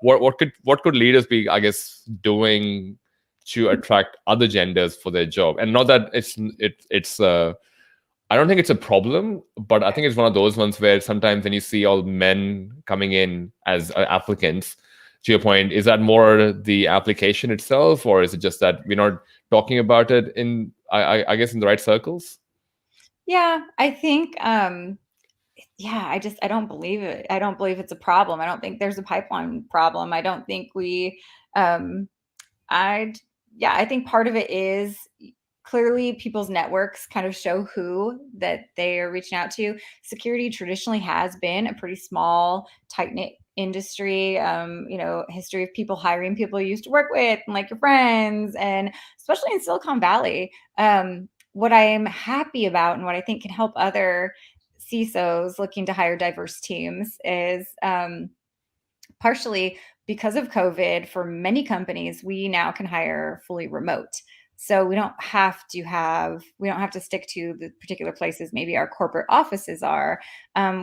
what could leaders be, I guess, doing to attract other genders for their job? And not that it's I don't think it's a problem, but I think it's one of those ones where sometimes when you see all men coming in as applicants, to your point, is that more the application itself, or is it just that we're not talking about it in, I guess, in the right circles? Yeah, I think, I don't believe it. I don't believe it's a problem. I don't think there's a pipeline problem. I don't think I think part of it is clearly people's networks kind of show who that they are reaching out to. Security traditionally has been a pretty small, tight-knit industry, history of people hiring people you used to work with and like your friends, and especially in Silicon Valley. What I am happy about and what I think can help other CISOs looking to hire diverse teams is partially because of COVID, for many companies, we now can hire fully remote. So we don't have to stick to the particular places maybe our corporate offices are,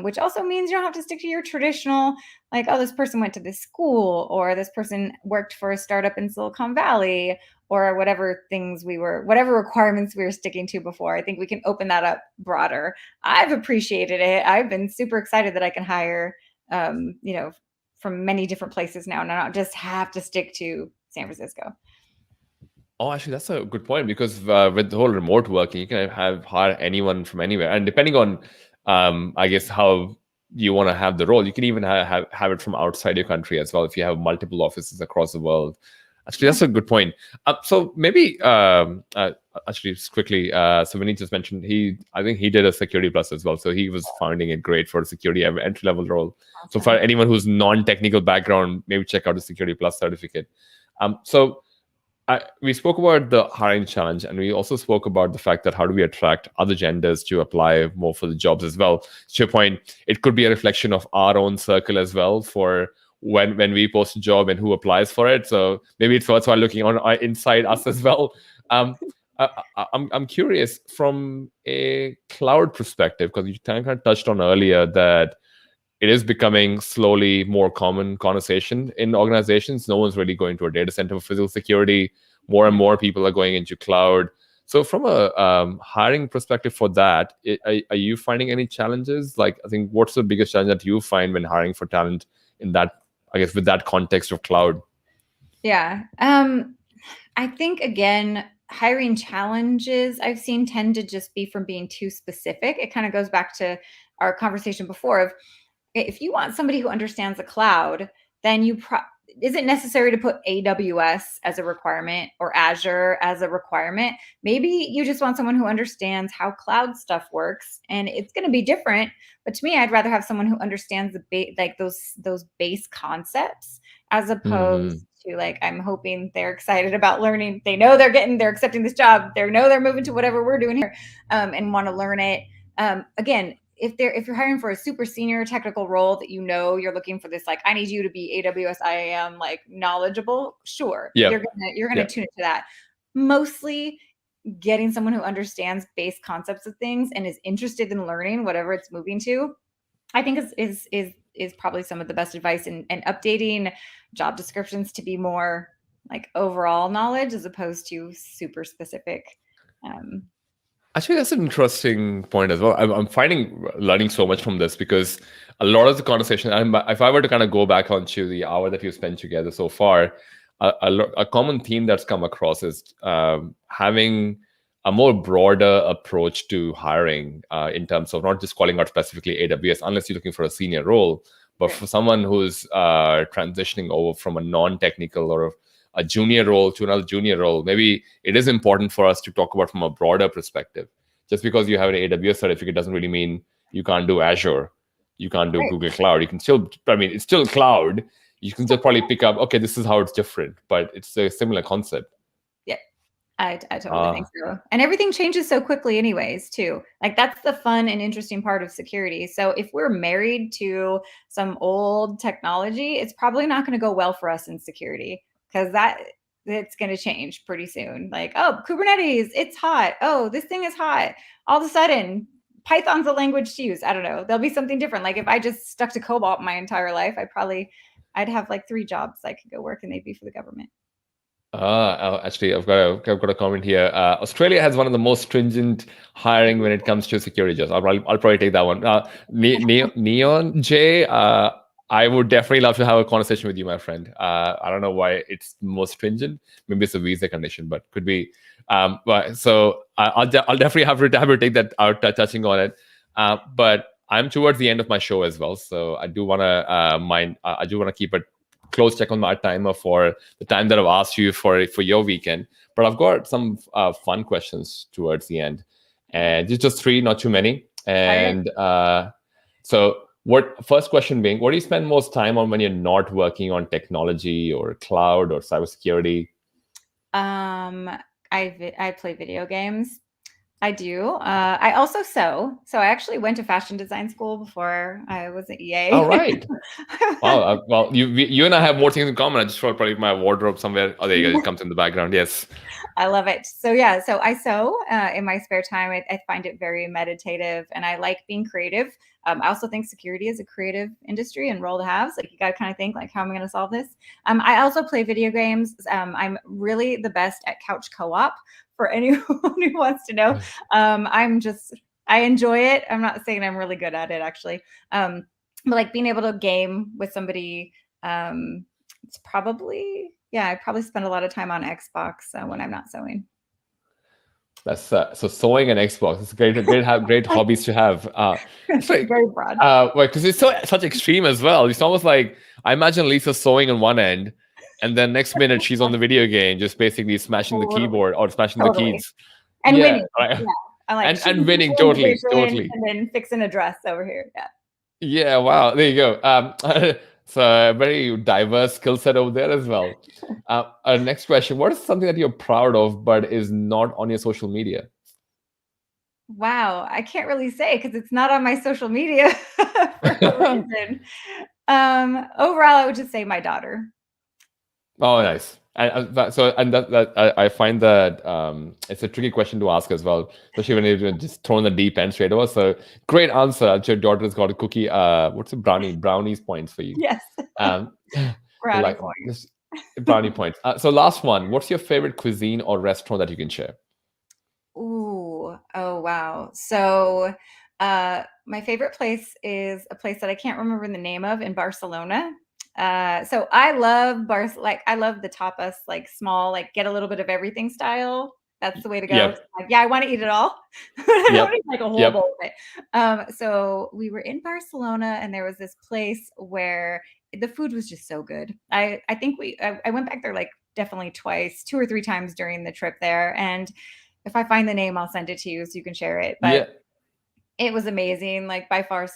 which also means you don't have to stick to your traditional, like, oh, this person went to this school, or this person worked for a startup in Silicon Valley, or whatever requirements we were sticking to before. I think we can open that up broader. I've appreciated it. I've been super excited that I can hire, from many different places now, and I don't just have to stick to San Francisco. Oh, actually, that's a good point, because with the whole remote working, you can hire anyone from anywhere, and depending on, I guess, how you want to have the role, you can even have it from outside your country as well if you have multiple offices across the world. Actually, that's a good point. So maybe actually just quickly, so Vinny just mentioned I think he did a Security Plus as well, so he was finding it great for a security entry level role. Awesome. So for anyone who's non-technical background, maybe check out the Security Plus certificate. We spoke about the hiring challenge, and we also spoke about the fact that how do we attract other genders to apply more for the jobs as well. To your point, it could be a reflection of our own circle as well for when we post a job and who applies for it. So maybe it's worthwhile looking on inside us as well. I'm curious from a cloud perspective, because you kind of touched on earlier that it is becoming slowly more common conversation in organizations. No one's really going to a data center for physical security. More and more people are going into cloud. So from a hiring perspective for that, are you finding any challenges? Like, I think, what's the biggest challenge that you find when hiring for talent in that, I guess, with that context of cloud? Yeah. I think, again, hiring challenges I've seen tend to just be from being too specific. It kind of goes back to our conversation before of, if you want somebody who understands the cloud, then is it necessary to put AWS as a requirement or Azure as a requirement? Maybe you just want someone who understands how cloud stuff works, and it's going to be different. But to me, I'd rather have someone who understands those base concepts, as opposed to, like, I'm hoping they're excited about learning. They know they're accepting this job. They know they're moving to whatever we're doing here, and want to learn it. Again, if you're hiring for a super senior technical role that you're looking for this, like, I need you to be AWS IAM, like, knowledgeable, sure. Yep. You're gonna tune it to that. Mostly getting someone who understands base concepts of things and is interested in learning whatever it's moving to, I think is probably some of the best advice, and updating job descriptions to be more like overall knowledge as opposed to super specific. Actually, that's an interesting point as well. I'm learning so much from this, because a lot of the conversation, if I were to kind of go back onto the hour that we've spent together so far, a common theme that's come across is having a more broader approach to hiring in terms of not just calling out specifically AWS, unless you're looking for a senior role, but for someone who's transitioning over from a non-technical or a junior role to another junior role. Maybe it is important for us to talk about from a broader perspective. Just because you have an AWS certificate doesn't really mean you can't do Azure, you can't do Google Cloud. You can still, it's still cloud. You can just probably pick up, okay, this is how it's different, but it's a similar concept. Yeah, I totally think so. And everything changes so quickly anyways, too. Like, that's the fun and interesting part of security. So if we're married to some old technology, it's probably not going to go well for us in security, because it's going to change pretty soon. Like, oh, Kubernetes, it's hot. Oh, this thing is hot. All of a sudden, Python's a language to use. I don't know. There'll be something different. Like, if I just stuck to COBOL my entire life, I'd have like 3 jobs I could go work, and they'd be for the government. Actually, I've got a comment here. Australia has one of the most stringent hiring when it comes to security jobs. I'll probably take that one. Neon J, I would definitely love to have a conversation with you, my friend. I don't know why it's most stringent. Maybe it's a visa condition, but could be. So I'll definitely have to take that out, touching on it. But I'm towards the end of my show as well, so I do want to keep a close check on my timer for the time that I've asked you for your weekend. But I've got some fun questions towards the end, and just 3, not too many. And so, first question being, what do you spend most time on when you're not working on technology or cloud or cybersecurity? I play video games. I do. I also sew. So I actually went to fashion design school before I was at EA. All right. Wow. Well, you and I have more things in common. I just thought probably my wardrobe somewhere. Oh, there you go. It comes in the background. Yes. I love it. So yeah, so I sew in my spare time. I find it very meditative, and I like being creative. I also think security is a creative industry and role to have. So you got to kind of think, like, how am I going to solve this? I also play video games. I'm really the best at couch co-op. For anyone who wants to know, I enjoy it. I'm not saying I'm really good at it, actually. But like being able to game with somebody, it's probably, I probably spend a lot of time on Xbox when I'm not sewing. That's so sewing and Xbox. It's great hobbies to have. It's like, very broad. Because it's such extreme as well. It's almost like, I imagine Lisa sewing on one end, and then next minute she's on the video game, just basically smashing the keyboard or smashing the keys. And winning. Right. Yeah. I like and winning, totally. And then fixing a dress over here. Yeah. Yeah, wow. There you go. So a very diverse skill set over there as well. Our next question, what is something that you're proud of but is not on your social media? Wow, I can't really say because it's not on my social media for a reason. Overall, I would just say my daughter. Oh, nice. I find that it's a tricky question to ask as well, especially when you're just thrown the deep end straight over. So great answer. Your daughter's got a cookie. What's the brownies points for you? Yes. Brownie points. Brownie points. So last one. What's your favorite cuisine or restaurant that you can share? Ooh. Oh wow. So my favorite place is a place that I can't remember the name of in Barcelona. So I love I love the tapas, like small, like get a little bit of everything style. That's the way to go. Yep. Like, I want to eat it all. I don't eat like a whole bowl of it. So we were in Barcelona, and there was this place where the food was just so good. I think I went back there like definitely twice, 2 or 3 times during the trip there. And if I find the name, I'll send it to you so you can share it. But it was amazing. Like, by far,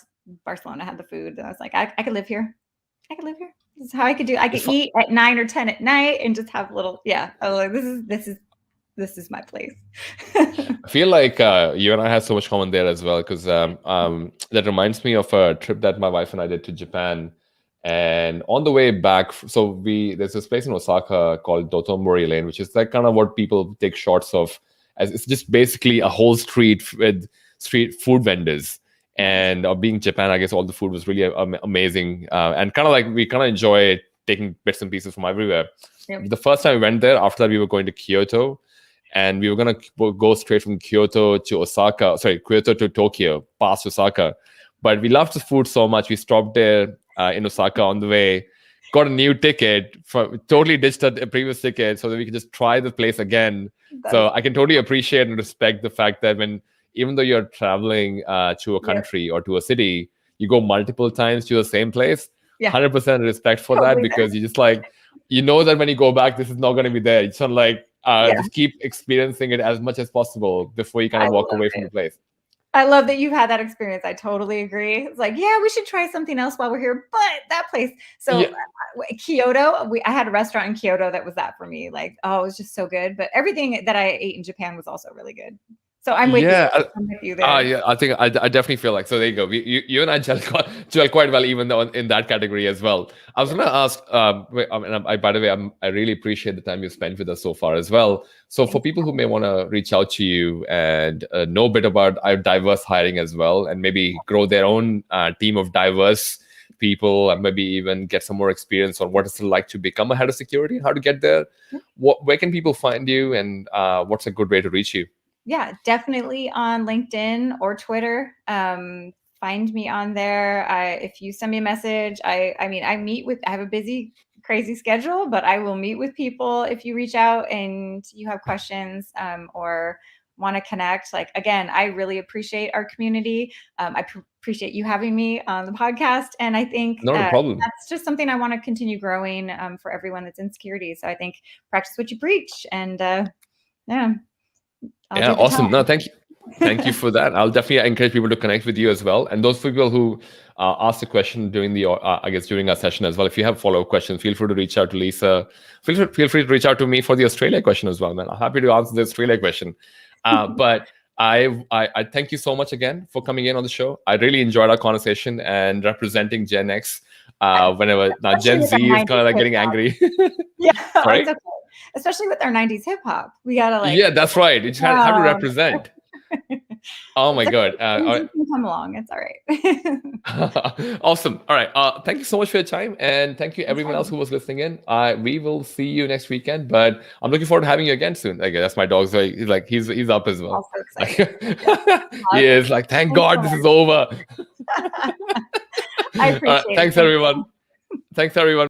Barcelona had the food. And I was like, I could live here. I could live here. This is how I could do. I could eat at 9 or 10 at night and just have little. Yeah. I was like, this is my place. I feel like you and I have so much common there as well, because that reminds me of a trip that my wife and I did to Japan. And on the way back, so there's this place in Osaka called Dotonbori Lane, which is like kind of what people take shots of, as it's just basically a whole street with street food vendors. And being Japan, I guess all the food was really amazing, and kind of like we kind of enjoy taking bits and pieces from everywhere. Yep. The first time we went there, after that we were going to Kyoto, and we were gonna go straight from Kyoto to Tokyo, past Osaka. But we loved the food so much, we stopped there in Osaka on the way, got a new ticket, totally ditched a previous ticket so that we can just try the place again. So I can totally appreciate and respect the fact that even though you're traveling to a country or to a city, you go multiple times to the same place. 100% respect for that, because you just like, you know that when you go back, this is not going to be there. It's not like just keep experiencing it as much as possible before you kind of walk away from the place. I love that you've had that experience. I totally agree. It's like, yeah, we should try something else while we're here, but that place. So Kyoto, I had a restaurant in Kyoto that was that for me. Like, oh, it was just so good. But everything that I ate in Japan was also really good. So I'm with you. I'm with you there. Yeah, I think I definitely feel like, so there you go. You and I gel quite well, even though in that category as well. I was going to ask, by the way, I really appreciate the time you spent with us so far as well. So for people who may want to reach out to you and know a bit about diverse hiring as well, and maybe grow their own team of diverse people, and maybe even get some more experience on what it's like to become a head of security, how to get there, where can people find you, and what's a good way to reach you? Yeah, definitely on LinkedIn or Twitter. Find me on there. If you send me a message, I have a busy, crazy schedule, but I will meet with people if you reach out and you have questions or want to connect. Like, again, I really appreciate our community. I appreciate you having me on the podcast. And I think not a problem. That's just something I want to continue growing for everyone that's in security. So I think practice what you preach, and awesome. No, thank you. Thank you for that. I'll definitely encourage people to connect with you as well. And those people who asked a question during during our session as well, if you have follow-up questions, feel free to reach out to Lisa. Feel free to reach out to me for the Australia question as well, man. I'm happy to answer the Australia question. But I thank you so much again for coming in on the show. I really enjoyed our conversation and representing Gen X. Whenever now Gen Z is kind of like getting angry. Right? Especially with our 90s hip hop, we gotta like. Yeah, that's right. You just have to represent. Oh my God! Come along, it's all right. Awesome. All right. Thank you so much for your time, and thank you everyone else who was listening in. We will see you next weekend, but I'm looking forward to having you again soon. Like, that's my dog, so he's up as well. Also excited. He is like, thank God this is over. I appreciate it. Thanks everyone. Thanks everyone.